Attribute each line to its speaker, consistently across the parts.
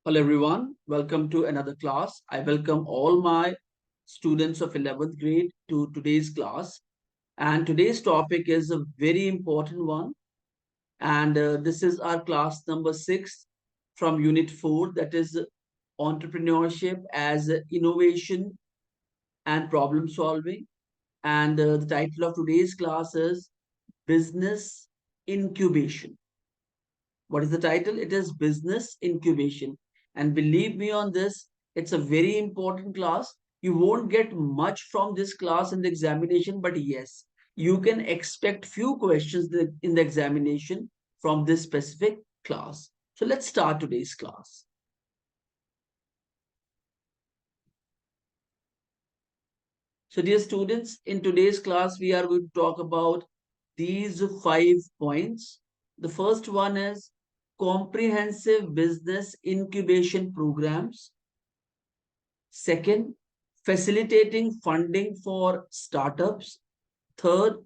Speaker 1: Hello everyone, welcome to another class. I welcome all my students of 11th grade to today's class. And today's topic is a very important one. And this is our class number 6 from Unit 4, that is entrepreneurship as innovation and problem solving. And the title of today's class is Business Incubation. What is the title? It is Business Incubation. And believe me on this, it's a very important class. You won't get much from this class in the examination, but yes, you can expect few questions in the examination from this specific class. So let's start today's class. So dear students, in today's class, we are going to talk about these 5 points. The first one is comprehensive business incubation programs. Second, facilitating funding for startups. Third,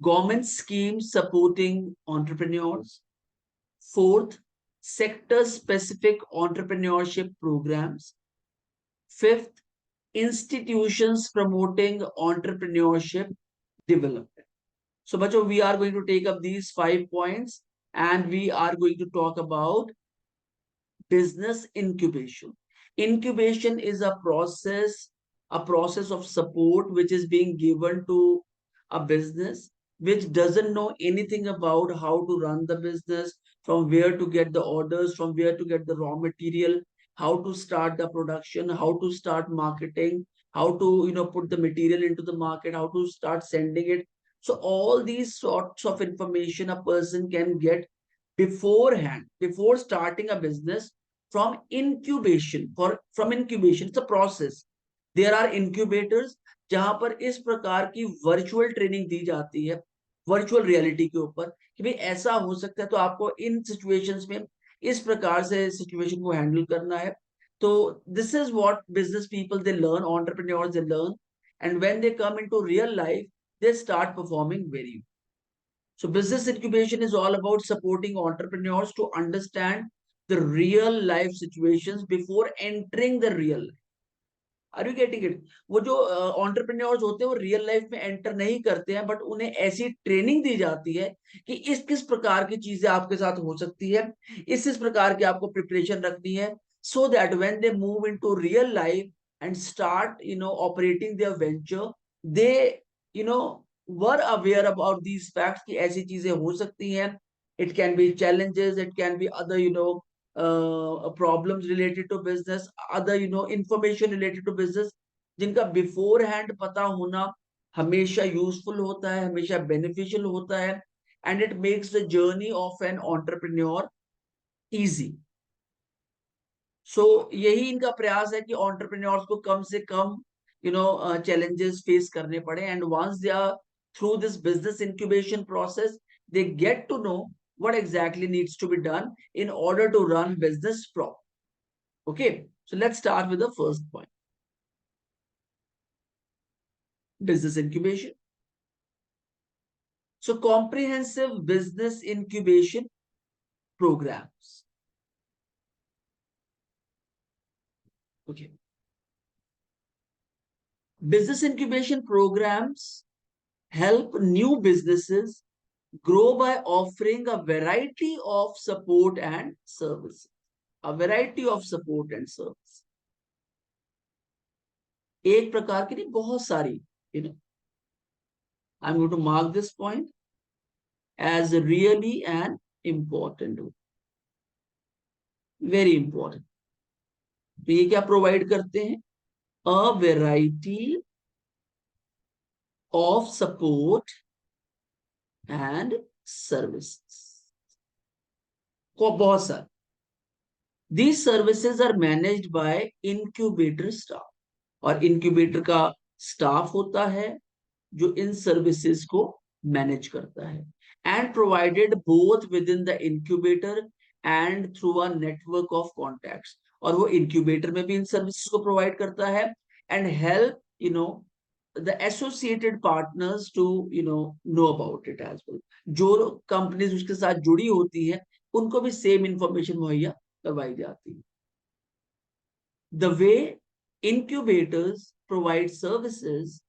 Speaker 1: government schemes supporting entrepreneurs. Fourth, sector-specific entrepreneurship programs. Fifth, institutions promoting entrepreneurship development. So, Bacho, we are going to take up these 5 points and we are going to talk about business incubation. Incubation is a process of support which is being given to a business which doesn't know anything about how to run the business, from where to get the orders, from where to get the raw material, how to start the production, how to start marketing, how to put the material into the market, how to start sending it. So all these sorts of information a person can get beforehand, before starting a business, from incubation. From incubation, it's a process. There are incubators जहां पर इस प्रकार की virtual training दी जाती है, virtual reality के ऊपर, कि भाई ऐसा हो सकता है तो आपको इन सिचुएशंस में इस प्रकार से सिचुएशन को हैंडल करना है. तो this is what business people they learn, entrepreneurs they learn, and when they come into real life they start performing very. So business incubation is all about supporting entrepreneurs to understand the real life situations before entering the real life. Are you getting it? वो जो entrepreneurs होते हैं वो real life में enter नहीं करते हैं, but उन्हें ऐसी ट्रेनिंग दी जाती है कि इस किस प्रकार की चीजें आपके साथ हो सकती है, इस प्रकार की आपको प्रिपरेशन रखनी है, so that when they move into real life and start operating their venture, they you know were aware about these facts कि ऐसी चीजें हो सकती हैं. It can be challenges, it can be other problems related to business, other information related to business, जिनका before hand पता होना हमेशा यूजफुल होता है, हमेशा बेनिफिशियल होता है, and it makes the journey of an entrepreneur easy. So यही इनका प्रयास है कि एंटरप्रेन्योर्स को कम से कम challenges face करने पड़े, and once they are through this business incubation process, they get to know what exactly needs to be done in order to run business properly. Okay, so let's start with the first point. Business incubation. So comprehensive business incubation programs. Okay. Business incubation programs help new businesses grow by offering a variety of support and services. A variety of support and service. एक प्रकार की नहीं, बहुत सारी. I'm going to mark this point as really an important one. Very important. तो ये क्या provide करते हैं? A variety of support and services. को बहुत सारे. These services are managed by incubator staff. और incubator का staff होता है जो इन services को manage करता है, and provided both within the incubator and through a network of contacts. और वो incubator में भी इन services को provide करता है and help the associated partners to know about it as well. जो companies उसके साथ जुड़ी होती है उनको भी same information मुहैया करवाई जाती है. The way incubators provide services,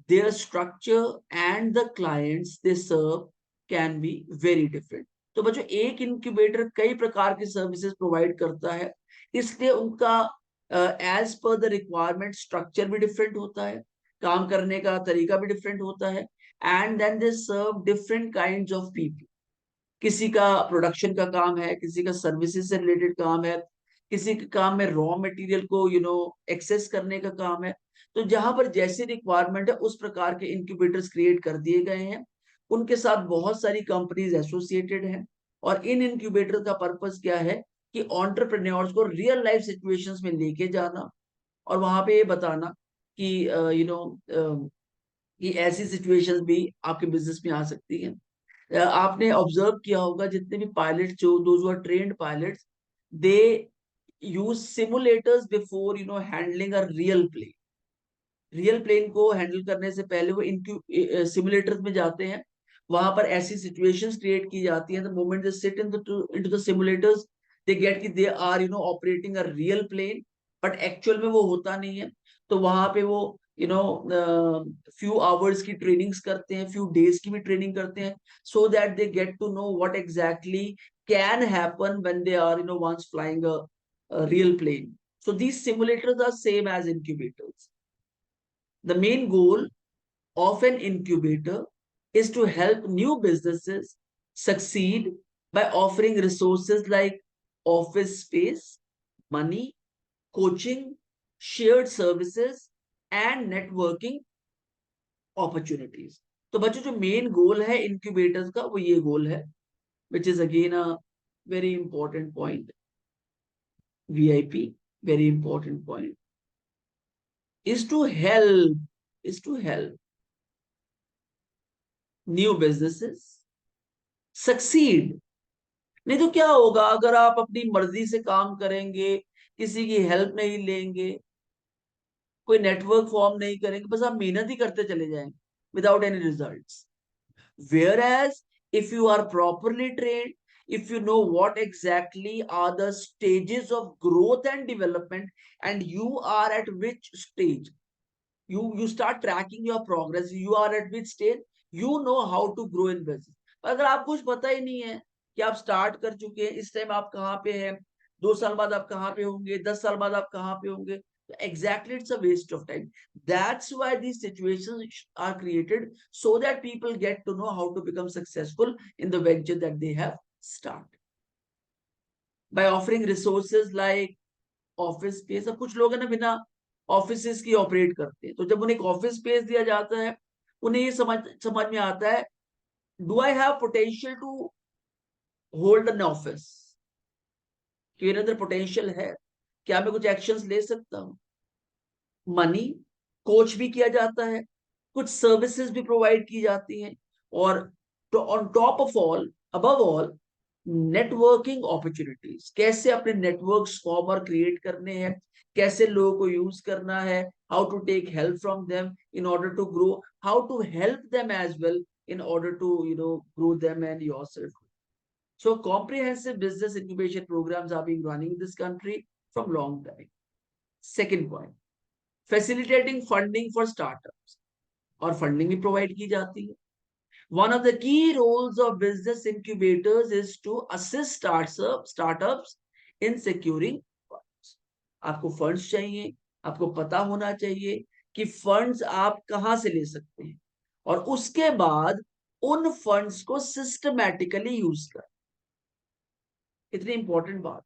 Speaker 1: their structure and the clients they serve can be very different. तो बच्चों एक इंक्यूबेटर कई प्रकार की सर्विसेज प्रोवाइड करता है, इसलिए उनका as per the requirement structure भी डिफरेंट होता है, काम करने का तरीका भी डिफरेंट होता है, and then they serve different kinds of people. किसी का प्रोडक्शन का काम है, किसी का सर्विसेज से रिलेटेड काम है, किसी के काम में रॉ मटेरियल को एक्सेस करने का काम है. तो जहां पर जैसी रिक्वायरमेंट है उस प्रकार के इंक्यूबेटर्स क्रिएट कर दिए गए हैं. उनके साथ बहुत सारी कंपनीज एसोसिएटेड हैं, और इन इंक्यूबेटर का पर्पस क्या है कि ऑन्टरप्रेन्योर्स को रियल लाइफ सिचुएशंस में लेके जाना, और वहां पे ये बताना कि कि ऐसी सिचुएशंस भी आपके बिजनेस में आ सकती हैं. आपने ऑब्जर्व किया होगा जितने भी पायलट जो those are trained pilots, they use simulators before handling a real plane. Real plane को हैंडल करने से पहले वो इनक्यू सिमुलेटर्स में जाते हैं. वहां पर ऐसी सिचुएशंस क्रिएट की जाती हैं, the moment they sit into the simulators, they get कि they are operating a real plane, but actual में वो होता नहीं है. तो वहां पे वो फ्यू आवर्स की ट्रेनिंग्स करते हैं, फ्यू डेज की भी ट्रेनिंग करते हैं, so that they get to know what exactly can happen when they are once flying a real plane. So these simulators are same as incubators. The main goal of an incubator is to help new businesses succeed by offering resources like office space, money, coaching, shared services, and networking opportunities. तो बच्चों जो main goal है incubators का वो ये गोल है, which is again a very important point. VIP, very important point, is to help new businesses succeed. नहीं तो क्या होगा अगर आप अपनी मर्जी से काम करेंगे, किसी की हेल्प नहीं लेंगे, कोई नेटवर्क फॉर्म नहीं करेंगे, बस आप मेहनत ही करते चले जाएंगे without any results. Whereas if you are properly trained, if you know what exactly are the stages of growth and development, and you are at which stage, you start tracking your progress, you are at which stage, you know how to grow in business. अगर आपको कुछ पता ही नहीं है कि आप start कर चुके हैं, इस टाइम आप कहाँ पे हैं, 2 साल बाद आप कहाँ पे होंगे, 10 साल बाद आप कहाँ पे होंगे, exactly it's a waste of time. That's why these situations are created, so that people get to know how to become successful in the venture that they have started by offering resources like office space. अब कुछ लोग है ना बिना office की operate करते हैं, तो जब उन्हें एक ऑफिस स्पेस दिया जाता है, उन्हें ये समझ में आता है, do I have potential to hold an office, कि मेरे अंदर पोटेंशियल है, क्या मैं कुछ एक्शंस ले सकता हूँ. मनी कोच भी किया जाता है, कुछ सर्विसेज भी प्रोवाइड की जाती हैं, और on top of all, above all, networking opportunities. कैसे अपने नेटवर्क्स फॉर्म और क्रिएट करने हैं, कैसे लोगों को यूज करना है, how to take help from them in order to grow, how to help them as well in order to grow them and yourself. So comprehensive business incubation programs are being running in this country from long time. Second point, facilitating funding for startups, और funding भी provide की जाती है. One of the key roles of business incubators is to assist startups in securing funds. आपको funds चाहिए, आपको पता होना चाहिए कि फंड्स आप कहां से ले सकते हैं, और उसके बाद उन फंड्स को सिस्टमैटिकली यूज कर. इतनी इंपॉर्टेंट बात.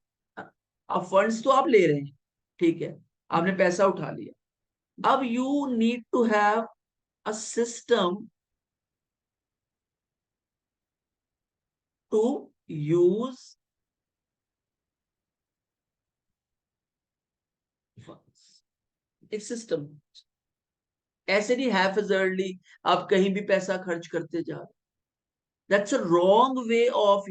Speaker 1: अब फंड्स तो आप ले रहे हैं, ठीक है, आपने पैसा उठा लिया, अब you need to have a system to use funds. एक सिस्टम. ऐसे नहीं हैफेजर्डली आप कहीं भी पैसा खर्च करते जा रहे. That's a wrong way of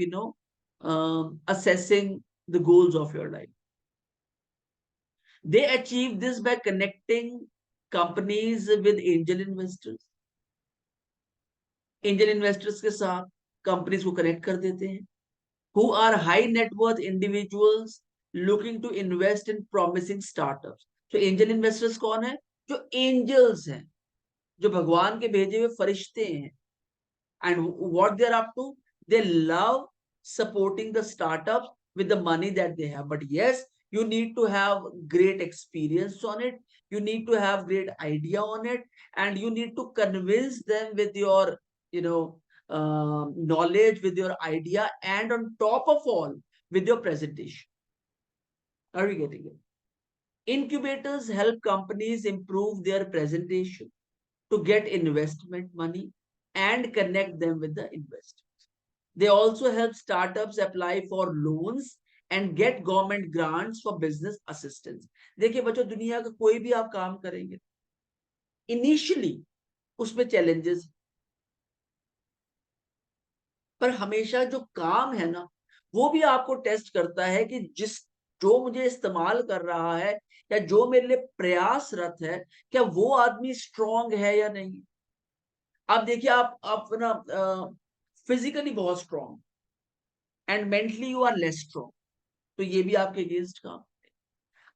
Speaker 1: assessing the goals of your life. They achieve this by connecting companies with angel investors. Angel investors के साथ कंपनीज को कनेक्ट कर देते हैं, who are high net worth individuals looking to invest in promising startups. So angel investors कौन है? जो angels हैं, जो भगवान के भेजे हुए फरिश्ते हैं. And what they're up to? They love supporting the startups with the money that they have. But yes, you need to have great experience on it. You need to have great idea on it, and you need to convince them with your, knowledge, with your idea, and on top of all, with your presentation. Are you getting it? Incubators help companies improve their presentation to get investment money and connect them with the investors. They also help startups apply for loans and get government grants for business assistance. देखिए बच्चों, दुनिया का कोई भी आप काम करेंगे, initially उसमें चैलेंजेस, पर हमेशा जो काम है ना, वो भी आपको टेस्ट करता है कि जो मुझे इस्तेमाल कर रहा है या जो मेरे लिए प्रयासरत है, क्या वो आदमी स्ट्रांग है या नहीं. आप देखिए, आप ना फिजिकली बहुत strong and mentally you are less strong, तो ये भी आपके अगेंस्ट काम.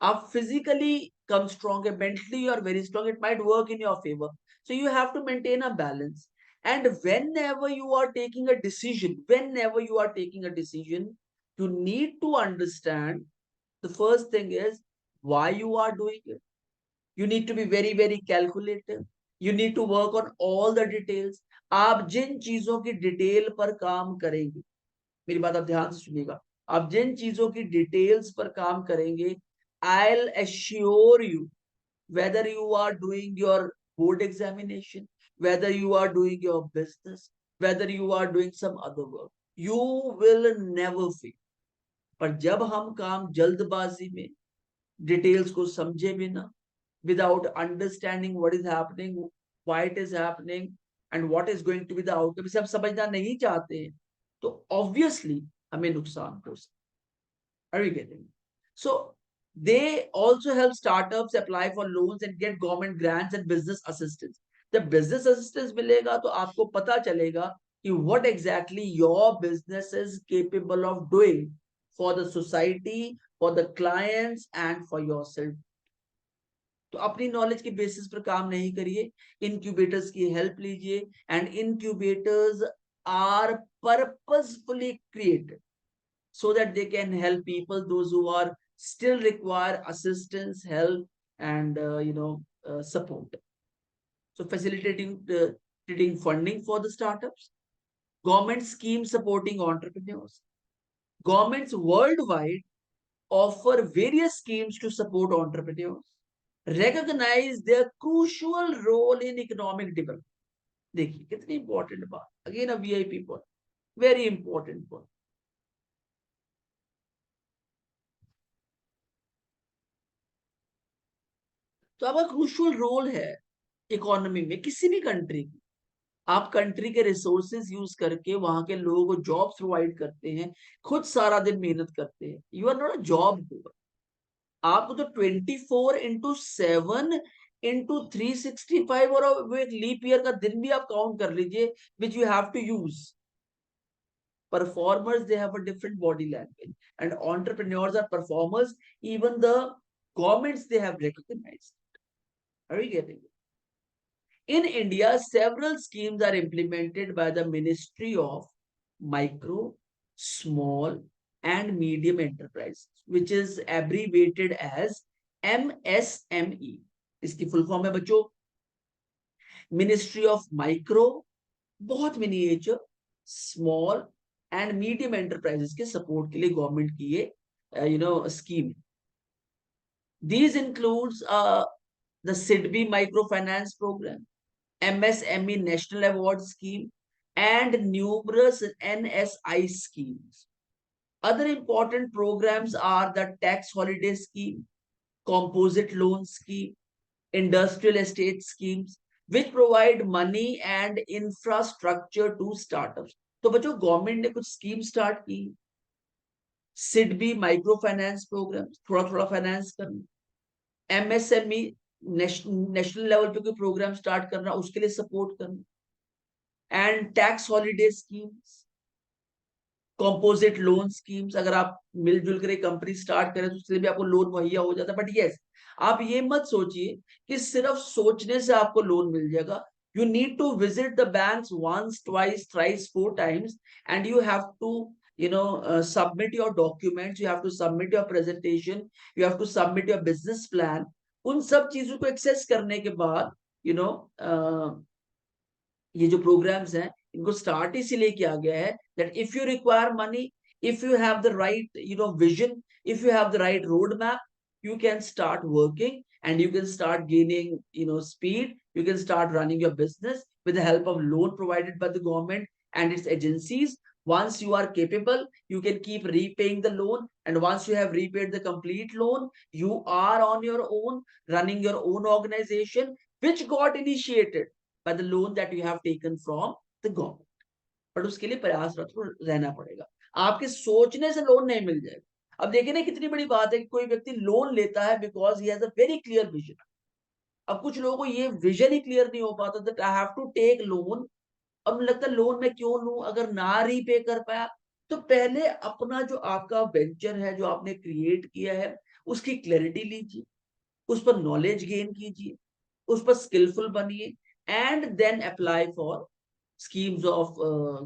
Speaker 1: आप फिजिकली कम स्ट्रांग है, mentally you are very strong, it might work in your favour. So you have to maintain a balance. And whenever you are taking a decision, you need to understand, the first thing is why you are doing it. You need to be very, very calculative. You need to work on all the details. आप जिन चीजों की detail पर काम करेंगे, मेरी बात आप ध्यान से सुनिएगा, आप जिन चीजों की डिटेल्स पर काम करेंगे, I'll assure you, whether you are doing your board examination, whether you are doing your business, whether you are doing some other work, you will never fail. पर जब हम काम जल्दबाजी में, डिटेल्स को समझे बिना, without understanding what is happening, why it is happening, and what is going to be the outcome, इसे हम समझना नहीं चाहते हैं, तो obviously हमें नुकसान हो सकता है. Are you getting it? So they also help startups apply for loans and get government grants and business assistance. जब business assistance मिलेगा तो आपको पता चलेगा कि what exactly your business is capable of doing for the society, for the clients, and for yourself. तो अपनी knowledge के बेसिस पर काम नहीं करिए, इनक्यूबेटर्स की हेल्प लीजिए. And incubators are purposefully created so that they can help people, those who are still require assistance, help, and support. So facilitating funding for the startups, government schemes supporting entrepreneurs. Governments worldwide offer various schemes to support entrepreneurs, recognize their crucial role in economic development. देखिए कितनी important बात, again a VIP point, very important point. तो आपका crucial role है economy में किसी भी country की. आप कंट्री के रिसोर्सेज यूज करके वहां के लोगों को जॉब्स प्रोवाइड करते हैं, खुद सारा दिन मेहनत करते हैं. You are not a job होगा. आपको तो 24/7/365 और वो एक लीप ईयर का दिन भी आप काउंट कर लीजिए, which you have to use. Performers, they have a different body language, and entrepreneurs are performers. Even the governments, they have recognized. Are you getting it? In India, several schemes are implemented by the Ministry of Micro, Small, and Medium Enterprises, which is abbreviated as MSME. इसकी full form है बच्चों, Ministry of Micro, बहुत miniature, small and medium enterprises के support के लिए government की ये scheme. These includes the SIDBI microfinance program, MSME National Award Scheme, and numerous NSI schemes. Other important programs are the Tax Holiday Scheme, Composite Loan Scheme, Industrial Estate Schemes, which provide money and infrastructure to startups. तो बच्चों, government ने कुछ scheme start की. SIDBI micro finance programme, थोड़ा थोड़ा finance करना. MSME national level पे कोई प्रोग्राम स्टार्ट करना, उसके लिए सपोर्ट करना. And tax holiday schemes, composite loan schemes, अगर आप मिलजुल कर एक कंपनी स्टार्ट करें तो उसके लिए भी आपको लोन मुहैया हो जाता है। बट यस, आप ये मत सोचिए कि सिर्फ सोचने से आपको लोन मिल जाएगा। You need to visit the banks once, twice, thrice, 4 times, and you have to, submit your documents. You have to submit your presentation. You have to submit your business plan. उन सब चीजों को access करने के बाद, you know, ये जो programmes हैं इनको स्टार्ट इसीलिए किया गया है that if you require money, if you have the right, vision, if you have the right roadmap, you can start working and you can start gaining, speed. You can start running your business with the help of loan provided by the government and its agencies. Once you are capable, you can keep repaying the loan, and once you have repaid the complete loan, you are on your own, running your own organization which got initiated by the loan that you have taken from the government. But उसके लिए प्रयासरत रहना पड़ेगा। आपके सोचने से loan नहीं मिल जाएगा। अब देखिए ना, कितनी बड़ी बात है कि कोई व्यक्ति लोन लेता है because he has a very clear vision. अब कुछ लोगों को ये विजन ही क्लियर नहीं हो पाता, that I have to take loan. अब मुझे लगता है लोन में क्यों लूं अगर ना रीपे कर पाया। तो पहले अपना जो आपका वेंचर है, जो आपने क्रिएट किया है, उसकी क्लैरिटी लीजिए, उस पर नॉलेज गेन कीजिए, उस पर स्किलफुल बनिए, and then apply for schemes of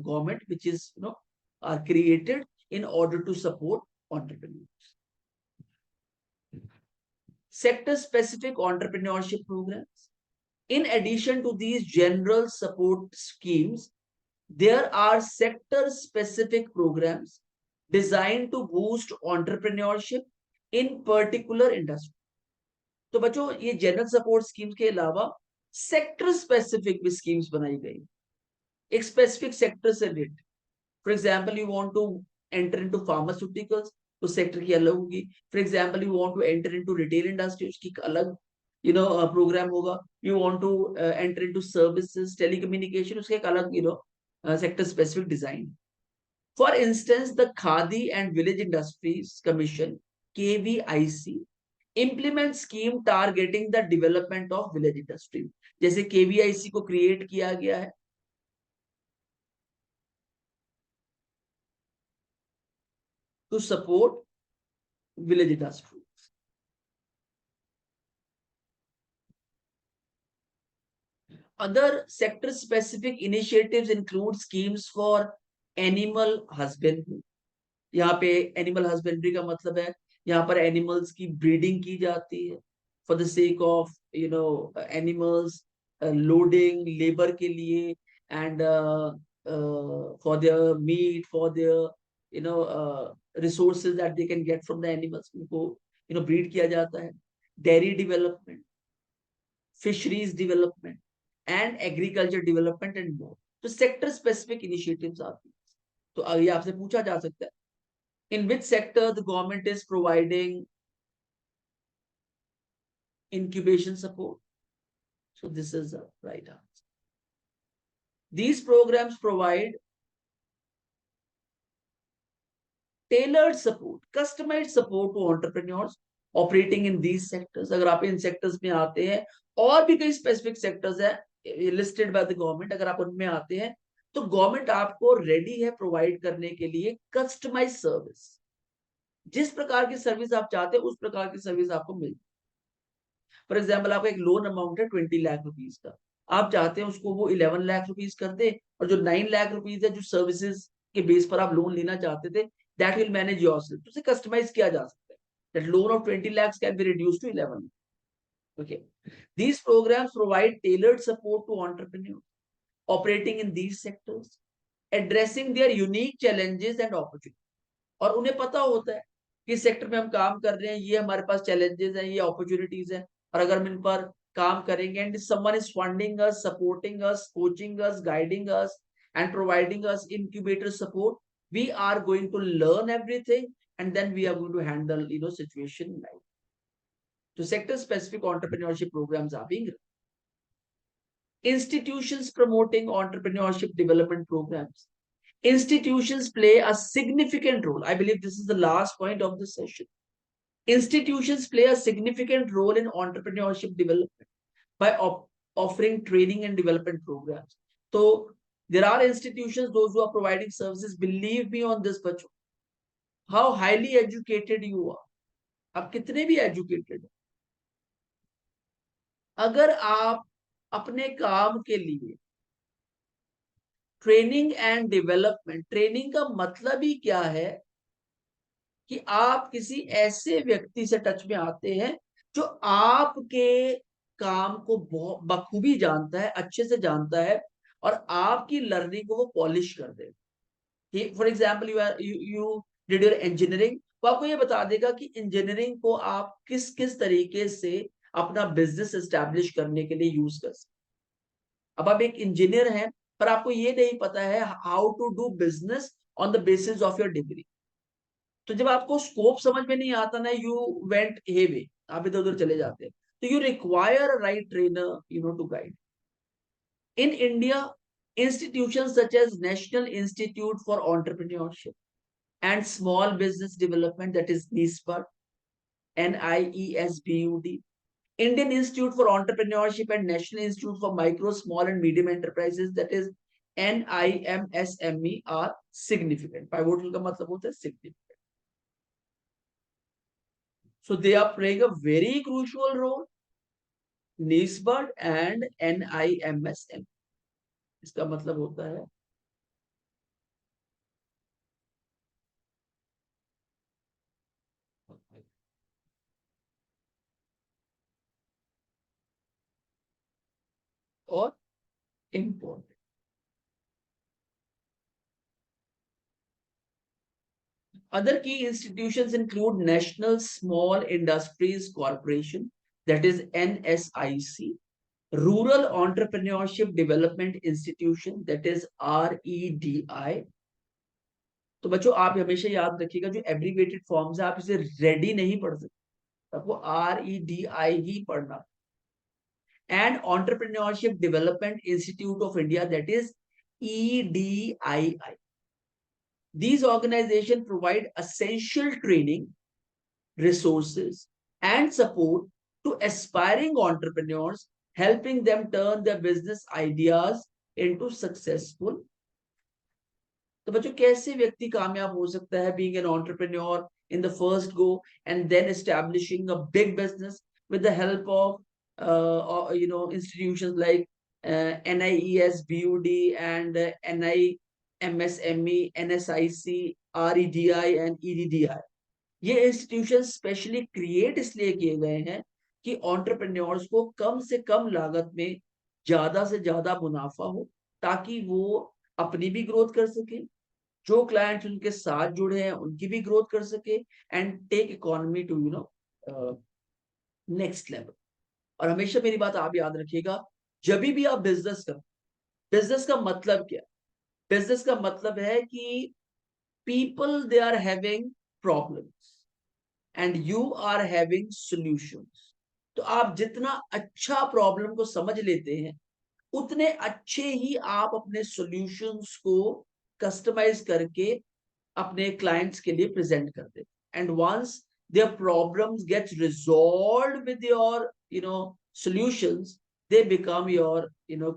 Speaker 1: government which is, are created in order to support entrepreneurs. Sector specific entrepreneurship programs. In addition to these general support schemes, there are sector specific programs designed to boost entrepreneurship in particular industry. तो बच्चों, ये general support schemes के अलावा sector specific भी schemes बनाई गई, एक specific sector से related. For example, you want to enter into pharmaceuticals, तो सेक्टर की अलग होगी। For example, you want to enter into retail industry, उसकी अलग प्रोग्राम होगा। You want to enter into services, telecommunication, उसके एक अलग sector specific design. For instance, the Khadi and village industries commission, KVIC, implement scheme targeting the development of village industry। जैसे KVIC को create किया गया है to support village industry. Other sector specific initiatives include schemes for animal husbandry। यहाँ पे animal husbandry का मतलब है यहाँ पर एनिमल्स की ब्रीडिंग की जाती है for the sake of animals, loading labour के लिए, and for their meet, for their resources that they can get from the animals, उनको ब्रीड किया जाता है। Dairy development, fisheries development and agriculture development and more. तो sector specific initiatives आती है। तो ये आपसे पूछा जा सकता है, in which sector the government is providing incubation support? So this is the right answer. These programs provide tailored support, customized support to entrepreneurs operating in these sectors। अगर आप इन sectors में आते हैं, और भी कई specific sectors है listed by the government, अगर आप उनमें आते हैं तो गवर्नमेंट आपको रेडी है प्रोवाइड करने के लिए कस्टमाइज सर्विस। जिस प्रकार की सर्विस आप चाहते हैं उस प्रकार की सर्विस आपको मिल। फॉर एग्जाम्पल, आपका एक लोन अमाउंट है 20 लाख रुपीज का, आप चाहते हैं उसको वो 11 लाख रुपीज कर दे, और जो 9 लाख रुपीज है जो सर्विसेज के बेस पर आप लोन लेना चाहते थे, दैट विल मैनेज योरसेल्फ। उसे कस्टमाइज किया जा सकता है, that loan of 20 lakhs can be reduced to 11। Okay, these programs provide tailored support to entrepreneurs operating in these sectors, addressing their unique challenges and opportunities। और उन्हें पता होता है कि सेक्टर में हम काम कर रहे हैं, ये हमारे पास चैलेंजेस हैं, ये अपॉर्चुनिटीज हैं, और अगर हम इन पर काम करेंगे, and someone is funding us, supporting us, coaching us, guiding us and providing us incubator support, we are going to learn everything, and then we are going to handle situation life. So sector specific entrepreneurship programs are being run. Institutions promoting entrepreneurship development programs. Institutions play a significant role. I believe this is the last point of this session. Institutions play a significant role in entrepreneurship development by offering training and development programs. तो There are institutions, those who are providing services. Believe me on this, बच्चों. How highly educated you are. आप कितने भी educated हो, अगर आप अपने काम के लिए ट्रेनिंग एंड डेवलपमेंट, ट्रेनिंग का मतलब ही क्या है कि आप किसी ऐसे व्यक्ति से टच में आते हैं जो आपके काम को बखूबी जानता है, अच्छे से जानता है, और आपकी लर्निंग को वो पॉलिश कर दे. For example, you did your engineering, वो आपको ये बता देगा कि इंजीनियरिंग को आप किस किस तरीके से अपना बिजनेस एस्टैब्लिश करने के लिए यूज कर सकते. अब आप एक इंजीनियर हैं, पर आपको ये नहीं पता है how to do business on the basis of your degree. तो जब आपको स्कोप समझ में नहीं आता ना, यू वेंट हे वे, आप इधर उधर चले जाते हैं. तो you require right trainer, to guide. In India, institutions such as National Institute for Entrepreneurship and Small Business Development, that is NISBUD, NIESBUD, Indian Institute for Entrepreneurship and National Institute for Micro, Small and Medium Enterprises, that is NIMSME, are significant. Pivotal का मतलब होता है significant. So they are playing a very crucial role. NISBUD and NIMSME. इसका मतलब होता है और important. Other key institutions include National Small Industries Corporation, that is NSIC, Rural Entrepreneurship Development Institution, that is REDI. तो बच्चों आप हमेशा याद रखिएगा, जो एब्रीवेटेड फॉर्म्स है आप इसे रेडी नहीं पढ़ सकते, आपको REDI ही पढ़ना. And Entrepreneurship Development Institute of India, that is EDII. These organizations provide essential training, resources, and support to aspiring entrepreneurs, helping them turn their business ideas into successful. तो बच्चों कैसे व्यक्ति कामयाब हो सकता है being an entrepreneur in the first go and then establishing a big business with the help of institutions like NIESBUD and NIMSME, NSIC, REDI and EDDI. ये institution specially create इसलिए किए गए हैं कि एंटरप्रेन्योर्स को कम से कम लागत में ज्यादा से ज्यादा मुनाफा हो, ताकि वो अपनी भी ग्रोथ कर सके, जो क्लाइंट्स उनके साथ जुड़े हैं उनकी भी ग्रोथ कर सके, and take economy to next level. और हमेशा मेरी बात आप याद रखिएगा, जब भी आप बिजनेस कर, बिजनेस का मतलब क्या? बिजनेस का मतलब है कि people they are having problems and you are having solutions. तो आप जितना अच्छा प्रॉब्लम को समझ लेते हैं, उतने अच्छे ही आप अपने सॉल्यूशंस को कस्टमाइज करके अपने क्लाइंट्स के लिए प्रेजेंट करते हैं. And once their problems gets resolved with your solutions, they become your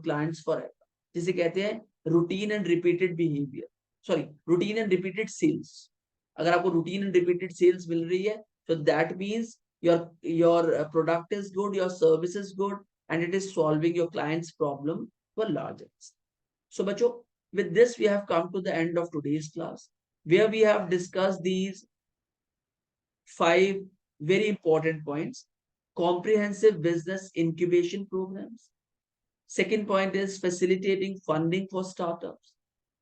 Speaker 1: clients forever. जिसे कहते हैं routine and repeated behaviour, sorry routine and repeated sales. अगर आपको रूटीन एंड रिपीटेड सेल्स मिल रही है, तो that means your product is good, your service is good, and it is solving your client's problem to a large extent. So बच्चों, with this we have come to the end of today's class, where we have discussed these 5 very important points. Comprehensive business incubation programs. Second point is facilitating funding for startups.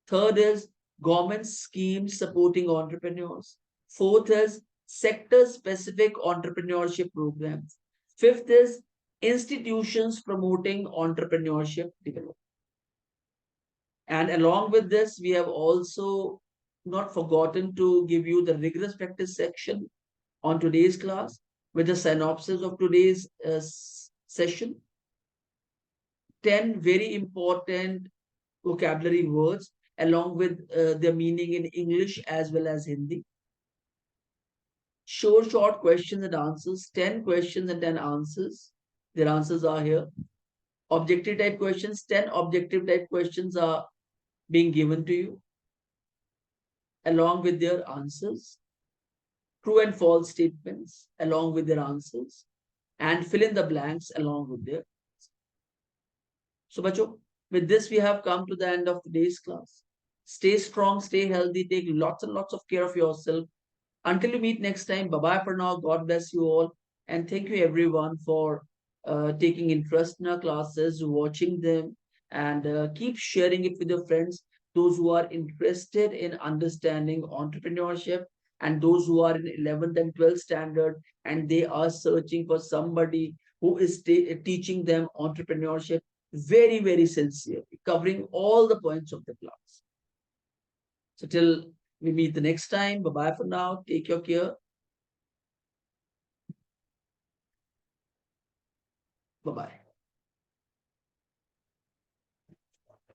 Speaker 1: Third is government schemes supporting entrepreneurs. Fourth is sector-specific entrepreneurship programs. Fifth is institutions promoting entrepreneurship development. And along with this, we have also not forgotten to give you the rigorous practice section on today's class with the synopsis of today's session. 10 very important vocabulary words along with their meaning in English as well as Hindi. Short questions and answers, 10 questions and 10 answers. Their answers are here. Objective type questions, 10 objective type questions are being given to you along with their answers, true and false statements along with their answers, and fill in the blanks along with their. So, bacho, with this, we have come to the end of today's class. Stay strong, stay healthy, take lots and lots of care of yourself. Until we meet next time, bye bye for now. God bless you all. And thank you everyone for taking interest in our classes, watching them, and keep sharing it with your friends. Those who are interested in understanding entrepreneurship, and those who are in 11th and 12th standard, and they are searching for somebody who is teaching them entrepreneurship very, very sincerely, covering all the points of the class. So till we meet the next time. Bye bye for now. Take your care. Bye bye.